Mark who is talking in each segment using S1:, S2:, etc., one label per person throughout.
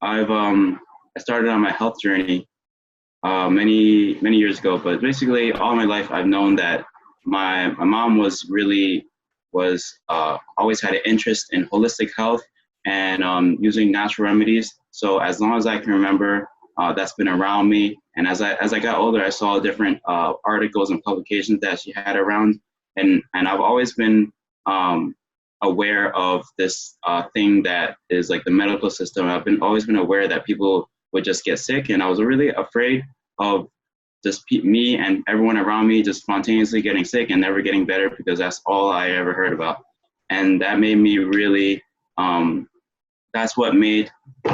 S1: I started on my health journey many years ago, but basically all my life I've known that my mom was always had an interest in holistic health and using natural remedies. So as long as I can remember, that's been around me. And as I got older, I saw different articles and publications that she had around, and I've always been aware of this thing that is like the medical system. Always been aware that people would just get sick, and I was really afraid of just me and everyone around me just spontaneously getting sick and never getting better, because that's all I ever heard about. And that made me really, that's what made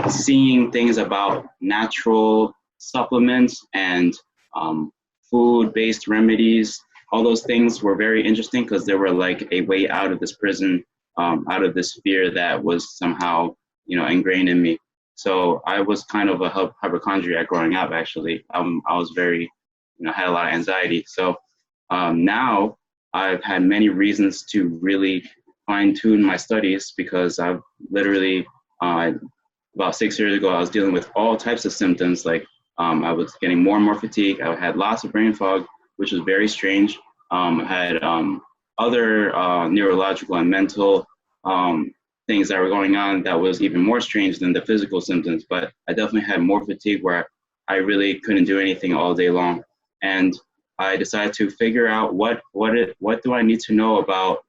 S1: seeing things about natural supplements and food-based remedies, all those things were very interesting, because they were like a way out of this prison, out of this fear that was somehow, ingrained in me. So I was kind of a hypochondriac growing up, actually. I was very, had a lot of anxiety. So now I've had many reasons to really fine tune my studies, because I've literally, about 6 years ago, I was dealing with all types of symptoms. Like I was getting more and more fatigue. I had lots of brain fog, which was very strange. I had other neurological and mental things that were going on that was even more strange than the physical symptoms. But I definitely had more fatigue, where I really couldn't do anything all day long. And I decided to figure out what do I need to know about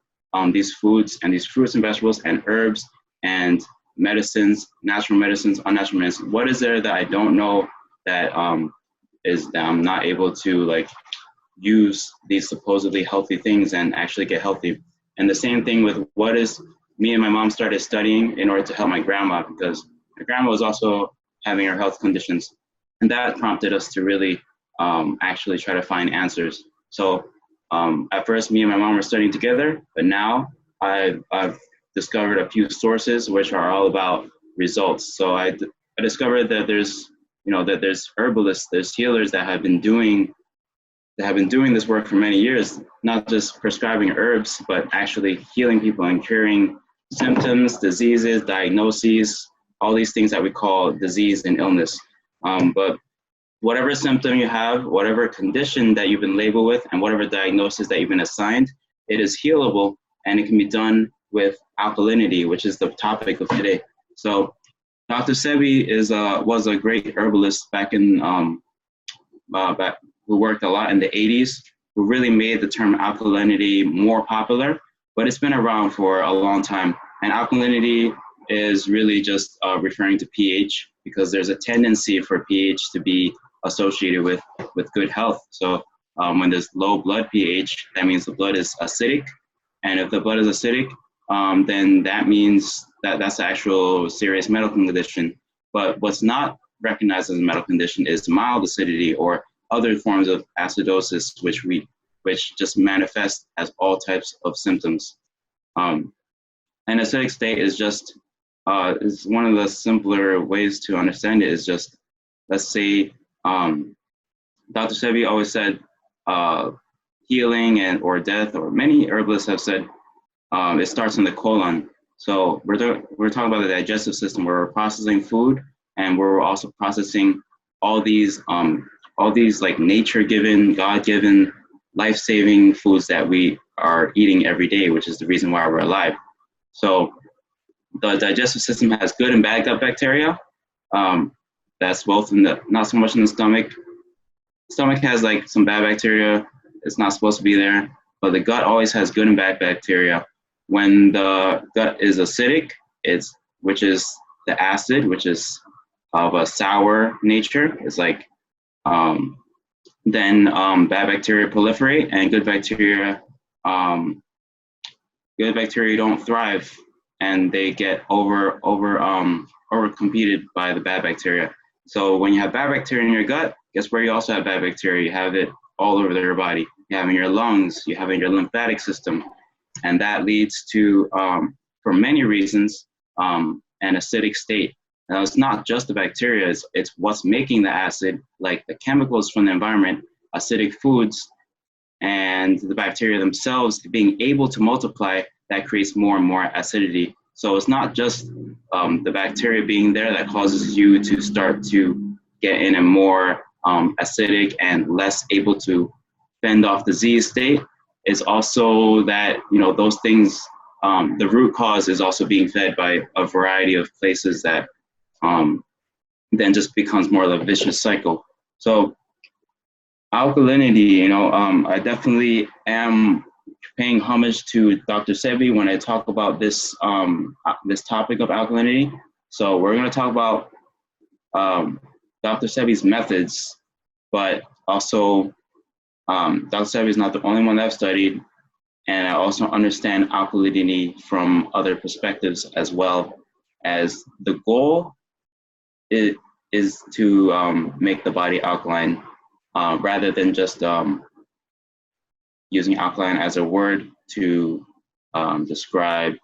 S1: these foods and these fruits and vegetables and herbs and medicines, natural medicines, unnatural medicines. What is there that I don't know that that I'm not able to use these supposedly healthy things and actually get healthy? And the same thing with me and my mom started studying in order to help my grandma, because my grandma was also having her health conditions. And that prompted us to really actually try to find answers. So at first, me and my mom were studying together, but now I've discovered a few sources which are all about results. So I discovered that there's herbalists, there's healers that have been doing this work for many years, not just prescribing herbs, but actually healing people and curing symptoms, diseases, diagnoses, all these things that we call disease and illness. But whatever symptom you have, whatever condition that you've been labeled with, and whatever diagnosis that you've been assigned, it is healable, and it can be done with alkalinity, which is the topic of today. So Dr. Sebi was a great herbalist back who worked a lot in the 80s, who really made the term alkalinity more popular, but it's been around for a long time. And alkalinity is really just referring to pH, because there's a tendency for pH to be associated with good health. So when there's low blood pH, that means the blood is acidic. And if the blood is acidic, then that means that's an actual serious medical condition. But what's not recognized as a medical condition is mild acidity or other forms of acidosis, which just manifest as all types of symptoms. An acidic state is just is one of the simpler ways to understand it. Is just, let's say, Dr. Sebi always said healing or death, or many herbalists have said it starts in the colon. So we're talking about the digestive system, where we're processing food, and we're also processing all these like nature-given, God-given, life-saving foods that we are eating every day, which is the reason why we're alive. So the digestive system has good and bad gut bacteria. That's both not so much in the stomach. Stomach has like some bad bacteria. It's not supposed to be there, but the gut always has good and bad bacteria. When the gut is acidic, which is the acid, which is of a sour nature, it's like, then bad bacteria proliferate, and good bacteria don't thrive, and they get over competed by the bad bacteria. So when you have bad bacteria in your gut, guess where you also have bad bacteria? You have it all over your body. You have it in your lungs, you have it in your lymphatic system, and that leads to, for many reasons, an acidic state. Now, it's not just the bacteria, it's what's making the acid, like the chemicals from the environment, acidic foods, and the bacteria themselves being able to multiply, that creates more and more acidity. So it's not just the bacteria being there that causes you to start to get in a more acidic and less able to fend off disease state. It's also that, those things, the root cause is also being fed by a variety of places that then just becomes more of a vicious cycle. So alkalinity, I definitely am paying homage to Dr. Sebi when I talk about this this topic of alkalinity. So we're going to talk about Dr. Sebi's methods, but also Dr. Sebi is not the only one that I've studied, and I also understand alkalinity from other perspectives as well, as the goal is to make the body alkaline, rather than just using alkaline as a word to describe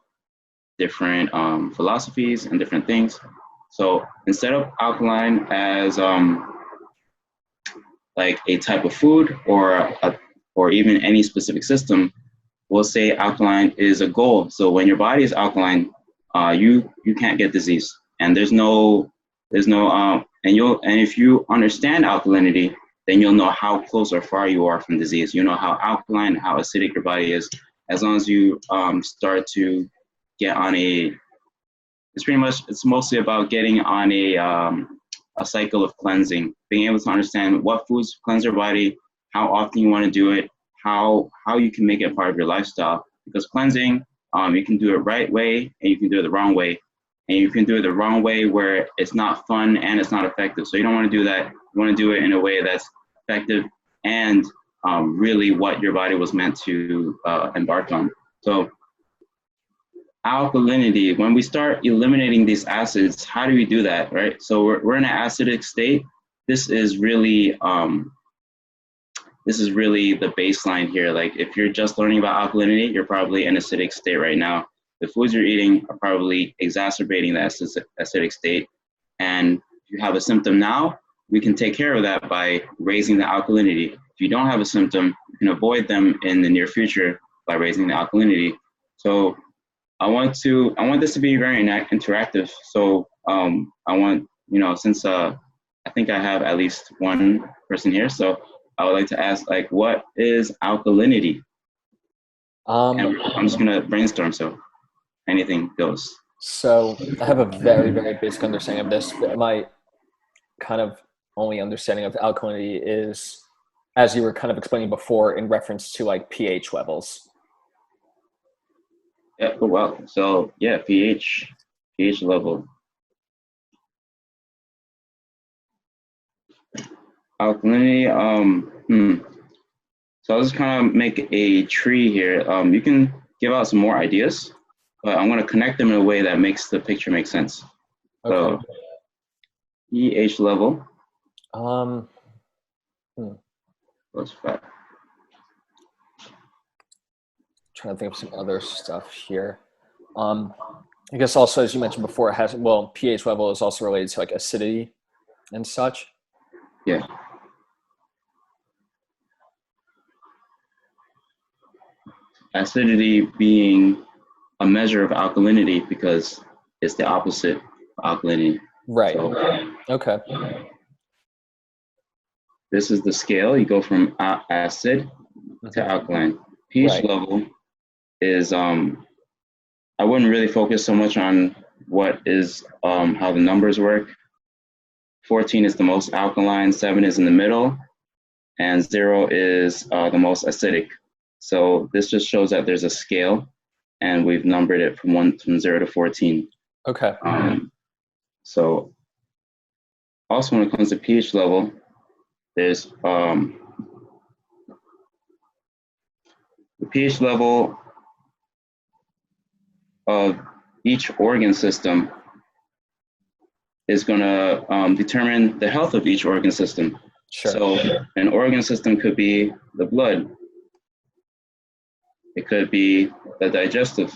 S1: different philosophies and different things. So instead of alkaline as like a type of food or even any specific system, we'll say alkaline is a goal. So when your body is alkaline, you can't get disease, and and if you understand alkalinity, then you'll know how close or far you are from disease. You know how alkaline, how acidic your body is. As long as you start to get on it's mostly about getting on a cycle of cleansing, being able to understand what foods cleanse your body, how often you want to do it, how you can make it part of your lifestyle. Because cleansing, you can do it right way and you can do it the wrong way. And you can do it the wrong way where it's not fun and it's not effective. So you don't want to do that. You want to do it in a way that's effective and really what your body was meant to embark on. So alkalinity, when we start eliminating these acids, how do we do that, right? So we're in an acidic state. This is really the baseline here. Like if you're just learning about alkalinity, you're probably in an acidic state right now. The foods you're eating are probably exacerbating the acidic state. And if you have a symptom now, we can take care of that by raising the alkalinity. If you don't have a symptom, you can avoid them in the near future by raising the alkalinity. So I want this to be very interactive. So I want, since I think I have at least one person here, so I would like to ask, like, what is alkalinity? And I'm just gonna brainstorm, so anything goes.
S2: So I have a very, very basic understanding of this. My kind of only understanding of alkalinity is, as you were kind of explaining before, in reference to like pH levels.
S1: Yeah, well, so yeah, pH level. Alkalinity, so I'll just kind of make a tree here. You can give out some more ideas, but I'm going to connect them in a way that makes the picture make sense. Okay. So pH level. Plus 5.
S2: Trying to think of some other stuff here. I guess also, as you mentioned before, pH level is also related to like acidity and such.
S1: Yeah. Acidity being a measure of alkalinity because it's the opposite of alkalinity.
S2: Right. So, okay.
S1: This is the scale. You go from acid to alkaline. pH level is I wouldn't really focus so much on what is how the numbers work. 14 is the most alkaline, 7 is in the middle, and 0 is the most acidic. So this just shows that there's a scale, and we've numbered it from 0 to 14.
S2: Okay.
S1: So also when it comes to pH level, there's the pH level of each organ system is going to determine the health of each organ system.
S2: Sure.
S1: So an organ system could be the blood. It could be the digestive.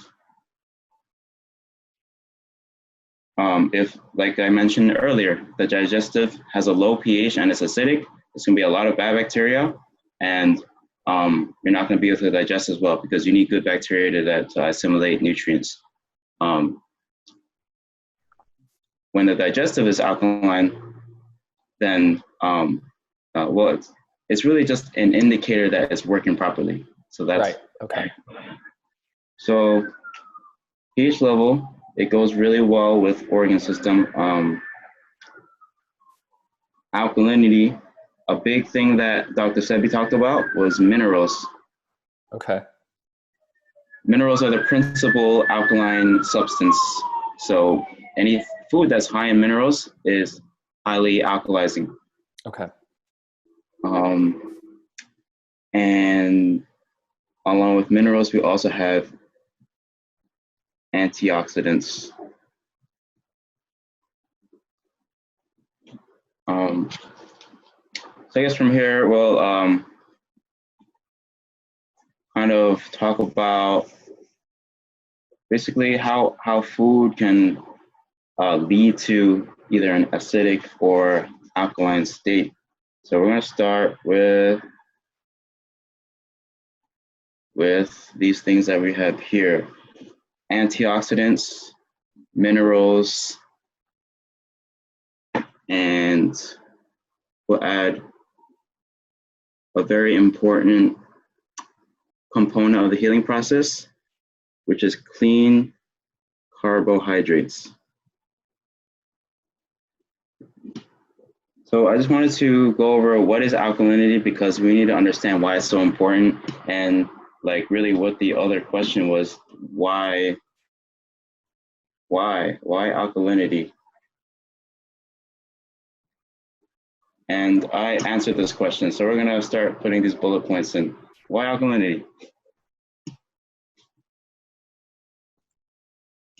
S1: If, like I mentioned earlier, the digestive has a low pH and it's acidic, it's going to be a lot of bad bacteria, and you're not going to be able to digest as well because you need good bacteria to assimilate nutrients. when the digestive is alkaline, then well, it's really just an indicator that it's working properly. So that's
S2: Right. Okay.
S1: So pH level, it goes really well with organ system. Alkalinity, a big thing that Dr. Sebi talked about was minerals.
S2: Okay.
S1: Minerals are the principal alkaline substance. So any food that's high in minerals is highly alkalizing.
S2: Okay.
S1: And along with minerals, we also have antioxidants. So I guess from here, we'll kind of talk about basically how food can lead to either an acidic or alkaline state. So we're going to start with these things that we have here: antioxidants, minerals, and we'll add a very important component of the healing process, which is clean carbohydrates. So I just wanted to go over what is alkalinity, because we need to understand why it's so important, and like really what the other question was, why alkalinity? And I answered this question. So we're gonna start putting these bullet points in. Why alkalinity?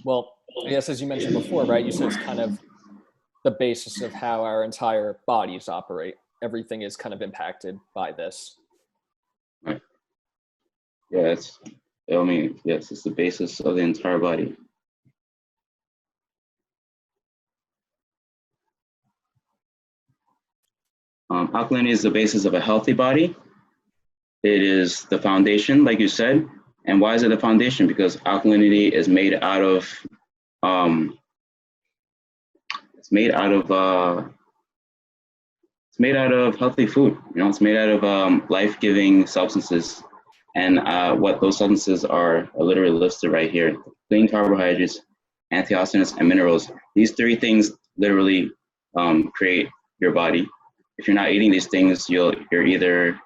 S2: Well, I guess as you mentioned before, right? You said it's kind of the basis of how our entire bodies operate. Everything is kind of impacted by this.
S1: Right. Yeah, yes, it's the basis of the entire body. Alkalinity is the basis of a healthy body. It is the foundation, like you said. And why is it the foundation? Because alkalinity is made out of it's made out of healthy food. You know, it's made out of life-giving substances. And what those substances are literally listed right here: clean carbohydrates, antioxidants, and minerals. These three things literally create your body. If you're not eating these things, you're either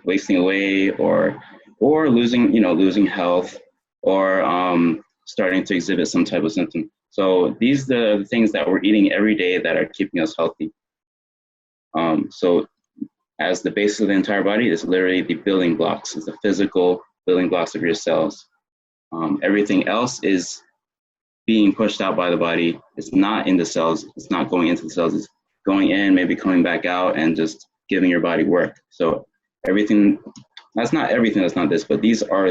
S1: wasting away, or losing health, or starting to exhibit some type of symptom. So these are the things that we're eating every day that are keeping us healthy. So as the basis of the entire body is literally the building blocks, it's the physical building blocks of your cells. Everything else is being pushed out by the body. It's not in the cells. It's not going into the cells. It's going in, maybe coming back out, and just giving your body work. So that's not this, but these are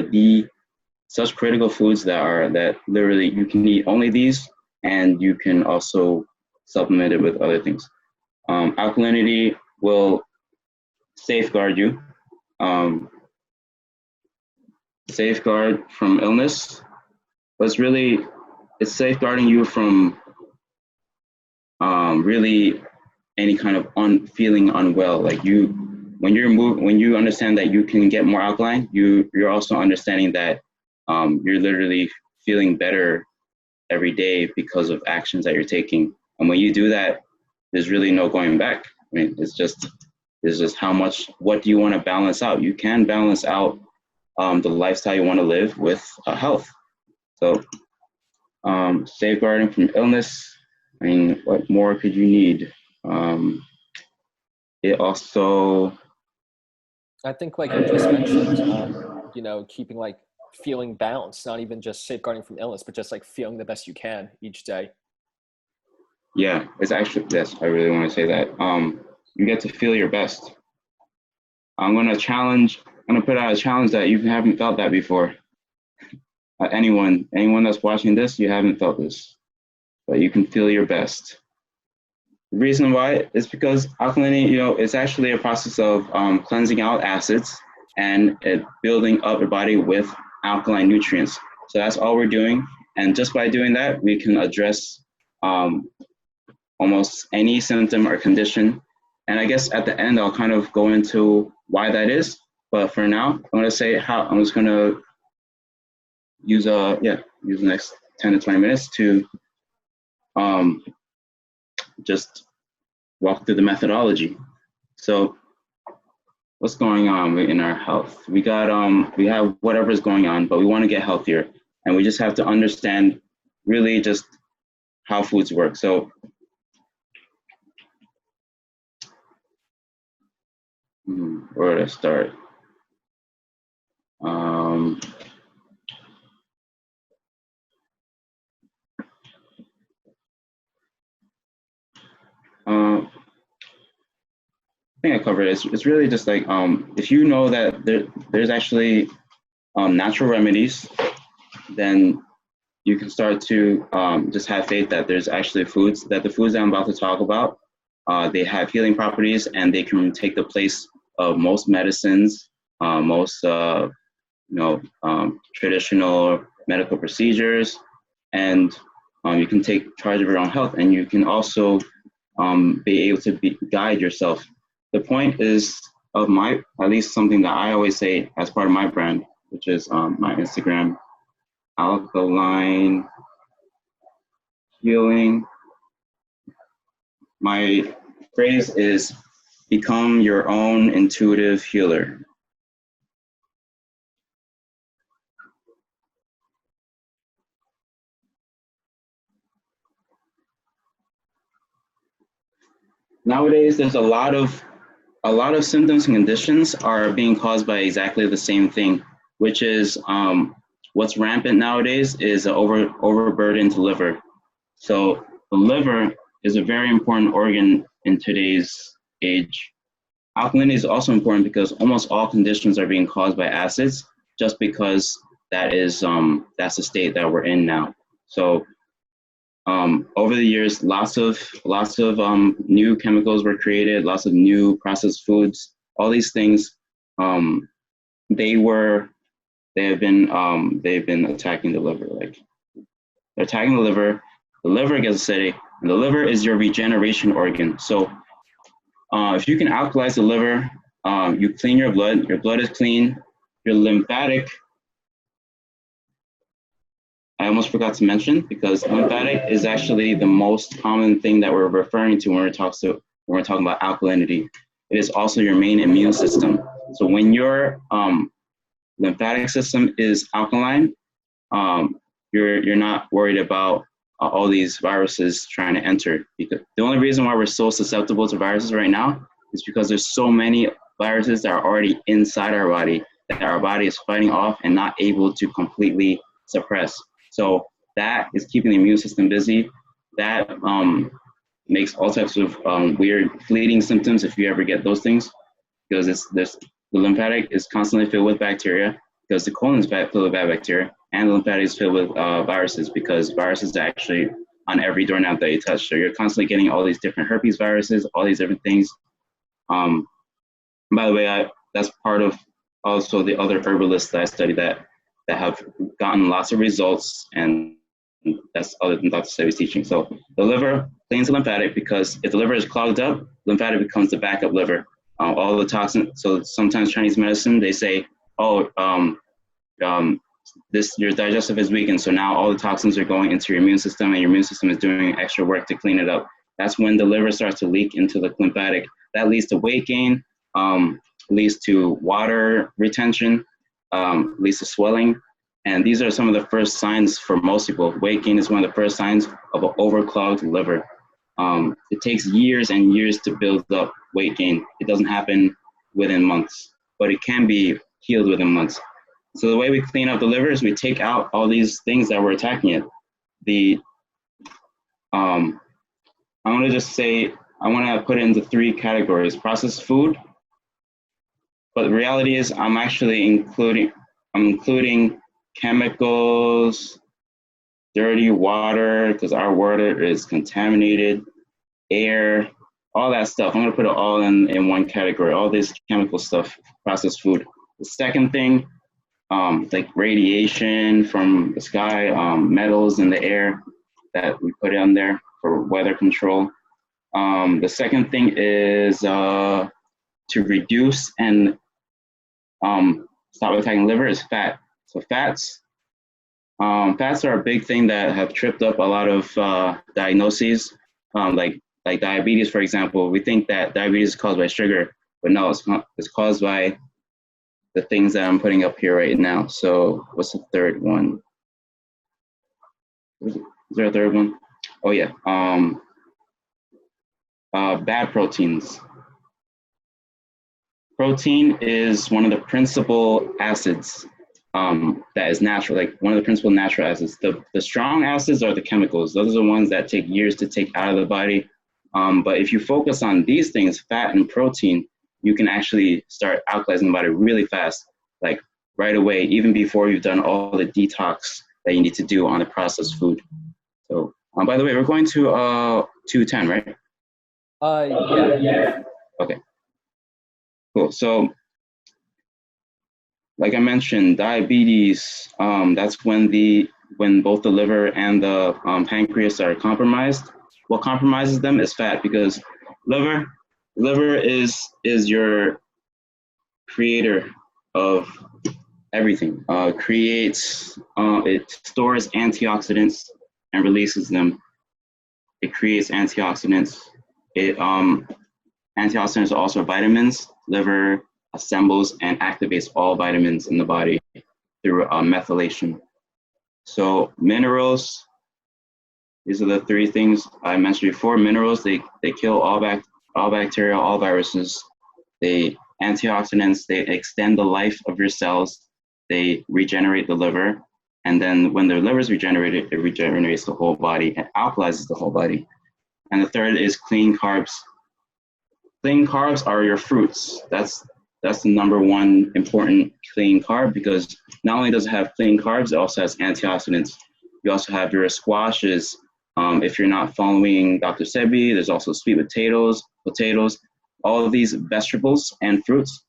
S1: such critical foods that literally you can eat only these, and you can also supplement it with other things. Alkalinity will safeguard you, safeguard from illness, but it's safeguarding you from really any kind of feeling unwell. Like when you understand that you can get more alkaline, you're also understanding that you're literally feeling better every day because of actions that you're taking. And when you do that, there's really no going back. I mean, it's just what do you want to balance out? You can balance out the lifestyle you want to live with health. So safeguarding from illness, I mean, what more could you need? It also,
S2: I think, like you just mentioned, keeping like feeling balanced, not even just safeguarding from illness, but just like feeling the best you can each day.
S1: Yeah, it's actually, yes, I really want to say that. You get to feel your best. I'm going to put out a challenge that you haven't felt that before. Anyone that's watching this, you haven't felt this, but you can feel your best. The reason why is because alkalinity, it's actually a process of cleansing out acids and building up your body with alkaline nutrients. So that's all we're doing. And just by doing that, we can address almost any symptom or condition. And I guess at the end, I'll kind of go into why that is. But for now, I'm going to say how I'm just going to use the next 10 to 20 minutes to just walk through the methodology. So what's going on in our health? We have whatever's going on, but we want to get healthier, and we just have to understand really just how foods work. So where to start? I think I covered it. It's really just like if you know that there's actually natural remedies, then you can start to just have faith that there's actually foods, that the foods that I'm about to talk about, they have healing properties, and they can take the place of most medicines, most traditional medical procedures, and you can take charge of your own health, and you can also be able to guide yourself. The point is of at least something that I always say as part of my brand, which is my Instagram, Alkaline Healing. My phrase is become your own intuitive healer. Nowadays, there's a lot of symptoms and conditions are being caused by exactly the same thing, which is what's rampant nowadays is an overburdened liver. So the liver is a very important organ in today's age. Alkalinity is also important because almost all conditions are being caused by acids, just because that's the state that we're in now. So over the years, lots of new chemicals were created, lots of new processed foods, all these things. They've been attacking the liver. Like they're attacking the liver. The liver gets acidic, and the liver is your regeneration organ. So if you can alkalize the liver, you clean your blood. Your blood is clean. Your lymphatic. I almost forgot to mention, because lymphatic is actually the most common thing that we're referring to when we're talking about alkalinity. It is also your main immune system. So when your lymphatic system is alkaline, you're not worried about all these viruses trying to enter. Because the only reason why we're so susceptible to viruses right now is because there's so many viruses that are already inside our body that our body is fighting off and not able to completely suppress. So that is keeping the immune system busy. That makes all types of weird fleeting symptoms if you ever get those things, because the lymphatic is constantly filled with bacteria, because the colon is filled with bad bacteria, and the lymphatic is filled with viruses, because viruses are actually on every doorknob that you touch. So you're constantly getting all these different herpes viruses, all these different things. By the way, that's part of also the other herbalists that I study that have gotten lots of results, and that's other than Dr. Sebi's teaching. So the liver cleans the lymphatic, because if the liver is clogged up, lymphatic becomes the backup liver. All the toxins. So sometimes Chinese medicine, they say, oh, your digestive is weakened, so now all the toxins are going into your immune system, and your immune system is doing extra work to clean it up. That's when the liver starts to leak into the lymphatic. That leads to weight gain, leads to water retention, leads to swelling. And these are some of the first signs for most people. Weight gain is one of the first signs of an overclogged liver. It takes years and years to build up weight gain. It doesn't happen within months, but it can be healed within months. So the way we clean up the liver is we take out all these things that were attacking it. I want to just say, I want to put it into 3 categories: processed food. But the reality is I'm including chemicals, dirty water, because our water is contaminated, air, all that stuff. I'm going to put it all in one category, all this chemical stuff, processed food. The second thing like radiation from the sky, metals in the air that we put in there for weather control. The second thing is to reduce and stop attacking liver is fat. So fats are a big thing that have tripped up a lot of diagnoses, like diabetes, for example. We think that diabetes is caused by sugar, but no, it's caused by the things that I'm putting up here right now. So what's the third one? Is there a third one? Oh yeah, bad proteins. Protein is one of the principal acids that is natural, like one of the principal natural acids. The strong acids are the chemicals. Those are the ones that take years to take out of the body. But if you focus on these things, fat and protein, you can actually start alkalizing the body really fast, like right away, even before you've done all the detox that you need to do on the processed food. So, by the way, we're going to 210, right?
S2: Yeah.
S1: Okay, cool. So, like I mentioned, diabetes, that's when both the liver and the pancreas are compromised. What compromises them is fat, because liver is your creator of everything. It stores antioxidants and releases them. It creates antioxidants. Antioxidants are also vitamins. Liver assembles and activates all vitamins in the body through methylation. So minerals, these are the three things I mentioned before. Minerals, they kill all bacteria, all viruses. Antioxidants, they extend the life of your cells. They regenerate the liver. And then when the liver is regenerated, it regenerates the whole body and alkalizes the whole body. And the third is clean carbs. Clean carbs are your fruits. That's the number one important clean carb, because not only does it have clean carbs, it also has antioxidants. You also have your squashes. If you're not following Dr. Sebi, there's also sweet potatoes. All of these vegetables and fruits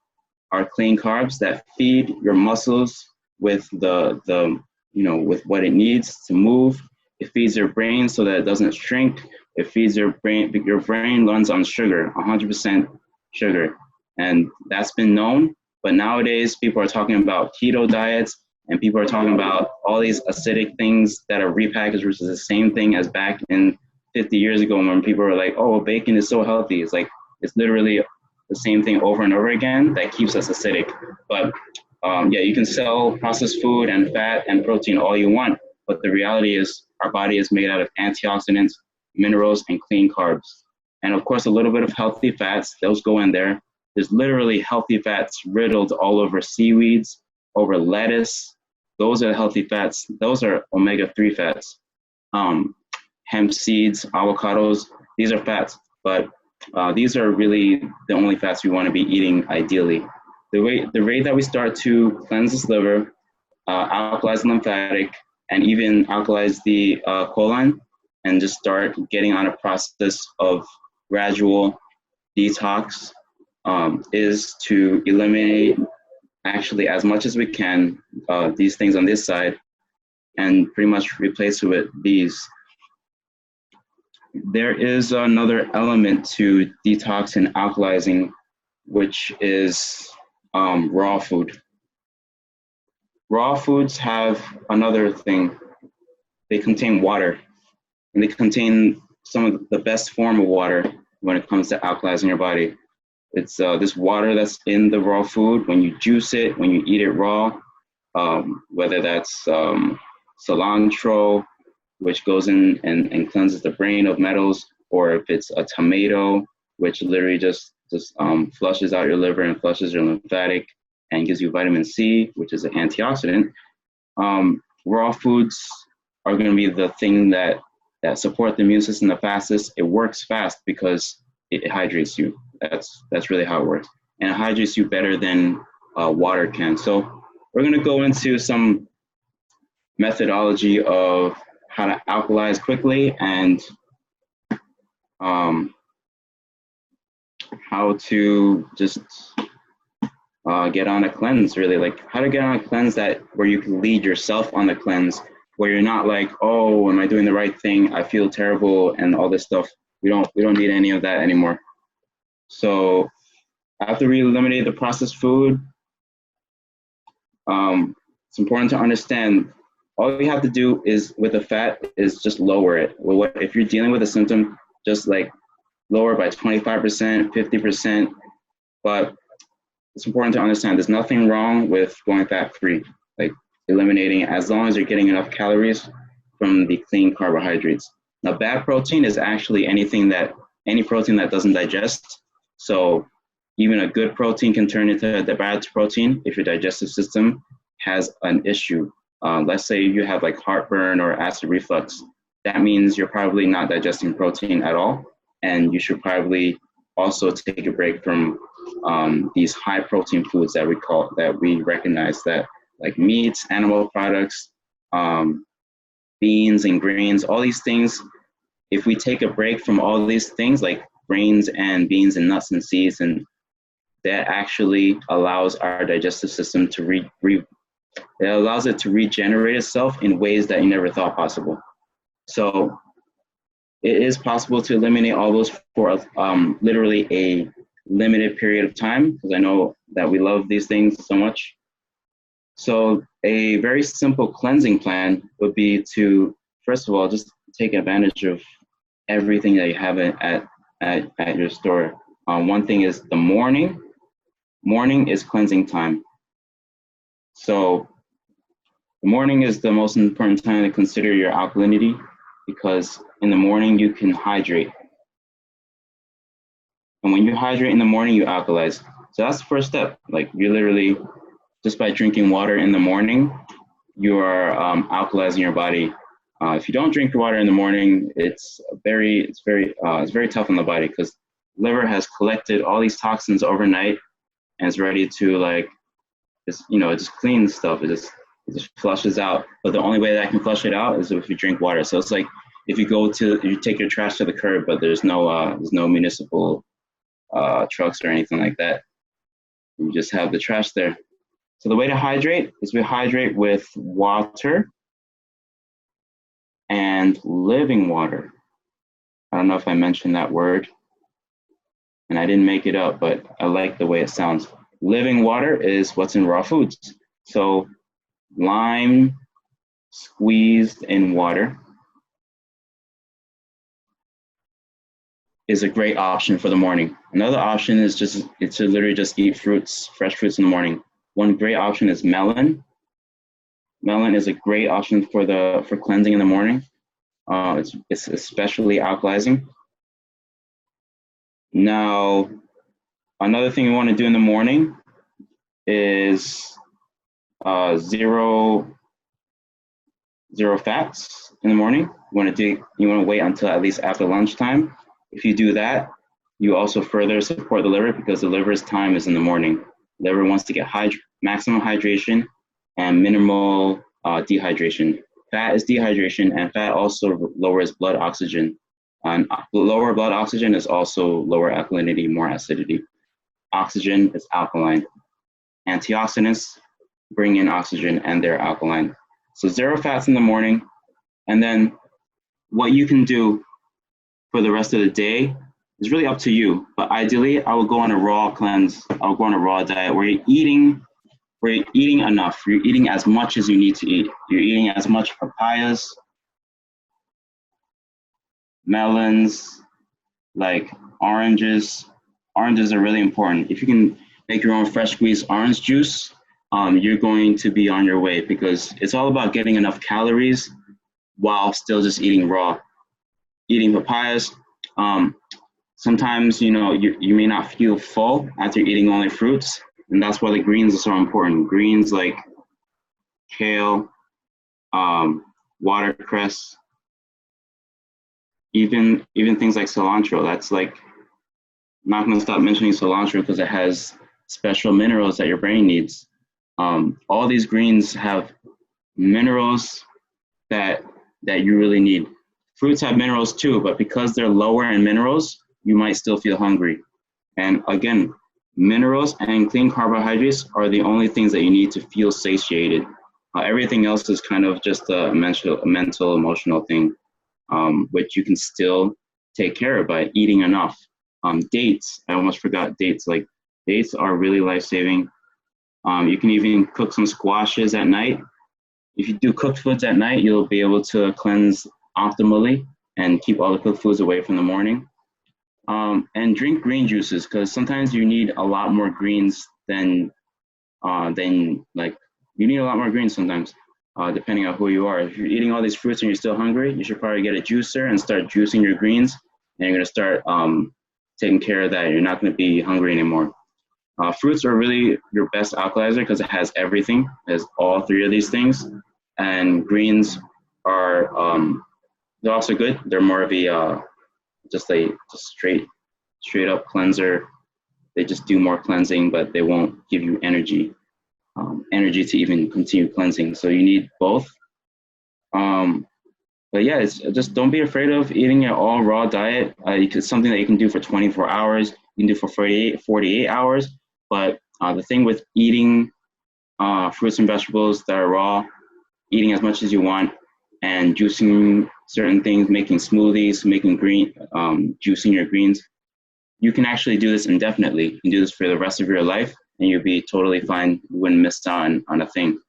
S1: are clean carbs that feed your muscles with with what it needs to move. It feeds your brain so that it doesn't shrink. It feeds your brain. Your brain runs on sugar, 100% sugar. And that's been known. But nowadays, people are talking about keto diets, and people are talking about all these acidic things that are repackaged, which is the same thing as back in 50 years ago when people were like, oh, bacon is so healthy. It's like, it's literally the same thing over and over again that keeps us acidic. But you can sell processed food and fat and protein all you want, but the reality is our body is made out of antioxidants, minerals, and clean carbs. And of course, a little bit of healthy fats, those go in there. There's literally healthy fats riddled all over seaweeds, over lettuce. Those are healthy fats. Those are omega-3 fats. Hemp seeds, avocados, these are fats, but these are really the only fats we want to be eating ideally. The rate that we start to cleanse this liver, alkalize the lymphatic, and even alkalize the colon, and just start getting on a process of gradual detox, is to eliminate actually as much as we can these things on this side, and pretty much replace it with these. There is another element to detox and alkalizing, which is raw food. Raw foods have another thing. They contain water, and they contain some of the best form of water when it comes to alkalizing your body. It's this water that's in the raw food. When you juice it, when you eat it raw, whether that's cilantro, which goes in and cleanses the brain of metals, or if it's a tomato, which literally just flushes out your liver and flushes your lymphatic and gives you vitamin C, which is an antioxidant. Raw foods are going to be the thing that support the immune system the fastest. It works fast because it hydrates you. That's really how it works. And it hydrates you better than water can. So we're going to go into some methodology of how to alkalize quickly, and how to just get on a cleanse, really, like how to get on a cleanse that where you can lead yourself on the cleanse, where you're not like, oh, am I doing the right thing? I feel terrible and all this stuff. We don't need any of that anymore. So after we eliminate the processed food, it's important to understand all you have to do is with the fat is just lower it. Well, if you're dealing with a symptom, just like lower by 25%, 50%. But it's important to understand there's nothing wrong with going fat free, like eliminating it, as long as you're getting enough calories from the clean carbohydrates. Now, bad protein is actually any protein that doesn't digest. So even a good protein can turn into the bad protein if your digestive system has an issue. Let's say you have like heartburn or acid reflux. That means you're probably not digesting protein at all, and you should probably also take a break from these high protein foods that we recognize, that like meats, animal products, beans and grains, all these things. If we take a break from all these things like grains and beans and nuts and seeds, and that actually allows our digestive system to it allows it to regenerate itself in ways that you never thought possible. So it is possible to eliminate all those for literally a limited period of time, because I know that we love these things so much. So a very simple cleansing plan would be to, first of all, just take advantage of everything that you have at your store. One thing is the morning. Morning is cleansing time. So the morning is the most important time to consider your alkalinity, because in the morning you can hydrate. And when you hydrate in the morning, you alkalize. So that's the first step. Like you literally, just by drinking water in the morning, you are alkalizing your body. If you don't drink water in the morning, it's very tough on the body, because liver has collected all these toxins overnight and it's ready to it just cleans stuff. It just flushes out. But the only way that I can flush it out is if you drink water. So it's like if you take your trash to the curb, but there's no municipal trucks or anything like that. You just have the trash there. So the way to hydrate is we hydrate with water and living water. I don't know if I mentioned that word, and I didn't make it up, but I like the way it sounds. Living water is what's in raw foods. So lime squeezed in water is a great option for the morning. Another option is to literally just eat fresh fruits in the morning. One great option is melon. Melon is a great option for cleansing in the morning. It's especially alkalizing. Now, another thing we want to do in the morning is zero fats in the morning. You want to wait until at least after lunchtime. If you do that, you also further support the liver, because the liver's time is in the morning. The liver wants to get maximum hydration and minimal dehydration. Fat is dehydration, and fat also lowers blood oxygen. And lower blood oxygen is also lower alkalinity, more acidity. Oxygen is alkaline. Antioxidants bring in oxygen and they're alkaline. So zero fats in the morning. And then what you can do for the rest of the day is really up to you. But ideally, I would go on a raw cleanse. I'll go on a raw diet where you're eating enough. You're eating as much as you need to eat. You're eating as much papayas, melons, like oranges. Oranges are really important. If you can make your own fresh squeezed orange juice, you're going to be on your way, because it's all about getting enough calories while still just eating raw. Eating papayas, sometimes you may not feel full after eating only fruits, and that's why the greens are so important. Greens like kale, watercress, even things like cilantro. That's like, I'm not going to stop mentioning cilantro because it has special minerals that your brain needs. All these greens have minerals that you really need. Fruits have minerals too, but because they're lower in minerals, you might still feel hungry. And again, Minerals and clean carbohydrates are the only things that you need to feel satiated. Everything else is kind of just a mental, emotional thing, which you can still take care of by eating enough. Dates, I almost forgot dates. Like dates are really life-saving. You can even cook some squashes at night. If you do cooked foods at night, you'll be able to cleanse optimally and keep all the cooked foods away from the morning. And drink green juices, because sometimes you need a lot more greens than like you need a lot more greens sometimes, depending on who you are. If you're eating all these fruits and you're still hungry, you should probably get a juicer and start juicing your greens, and you're gonna start taking care of that. You're not gonna be hungry anymore. Fruits are really your best alkalizer because it has everything. It has all three of these things, and greens are they're also good. They're more of a just straight up cleanser. They just do more cleansing, but they won't give you energy to even continue cleansing. So you need both. But yeah, it's just don't be afraid of eating an all raw diet. It's something that you can do for 24 hours. You can do for 48 hours. But the thing with eating fruits and vegetables that are raw, eating as much as you want, and juicing certain things, making smoothies, making juicing your greens, you can actually do this indefinitely. You can do this for the rest of your life, and you'll be totally fine. You wouldn't miss out on a thing.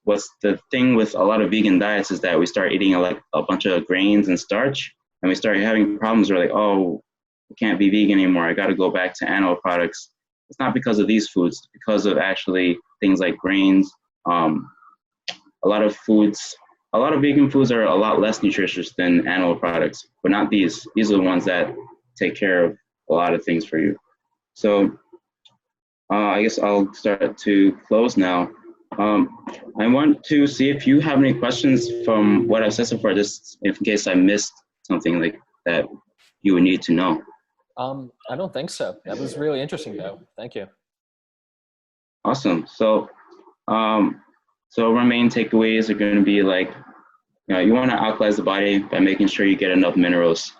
S1: What's the thing with a lot of vegan diets is that we start eating like a bunch of grains and starch, and we start having problems. We're like, oh, I can't be vegan anymore. I got to go back to animal products. It's not because of these foods. It's because of actually things like grains. A lot of vegan foods are a lot less nutritious than animal products, but not these. These are the ones that take care of a lot of things for you. So I guess I'll start to close now. I want to see if you have any questions from what I've said so far, just in case I missed something like that you would need to know.
S2: I don't think so. That was really interesting, though. Thank you.
S1: Awesome. So our main takeaways are going to be like, you want to alkalize the body by making sure you get enough minerals.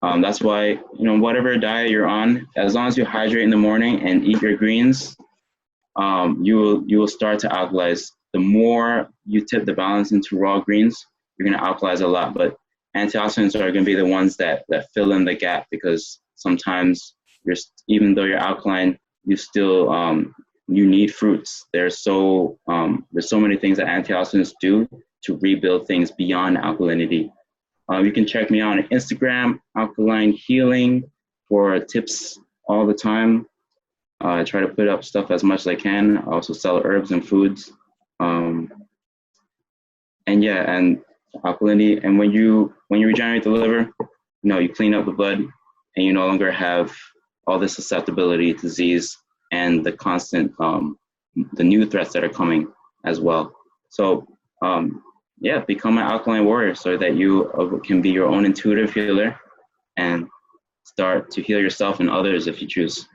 S1: That's why, whatever diet you're on, as long as you hydrate in the morning and eat your greens, you will start to alkalize. The more you tip the balance into raw greens, you're going to alkalize a lot. But antioxidants are going to be the ones that fill in the gap, because sometimes even though you're alkaline, you still you need fruits. There's so many things that antioxidants do to rebuild things beyond alkalinity. You can check me out on Instagram, Alkaline Healing, for tips all the time. I try to put up stuff as much as I can. I also sell herbs and foods. And alkalinity. And when you regenerate the liver, you clean up the blood, and you no longer have all the susceptibility to disease and the constant, the new threats that are coming as well. So, become an alkaline warrior so that you can be your own intuitive healer and start to heal yourself and others if you choose.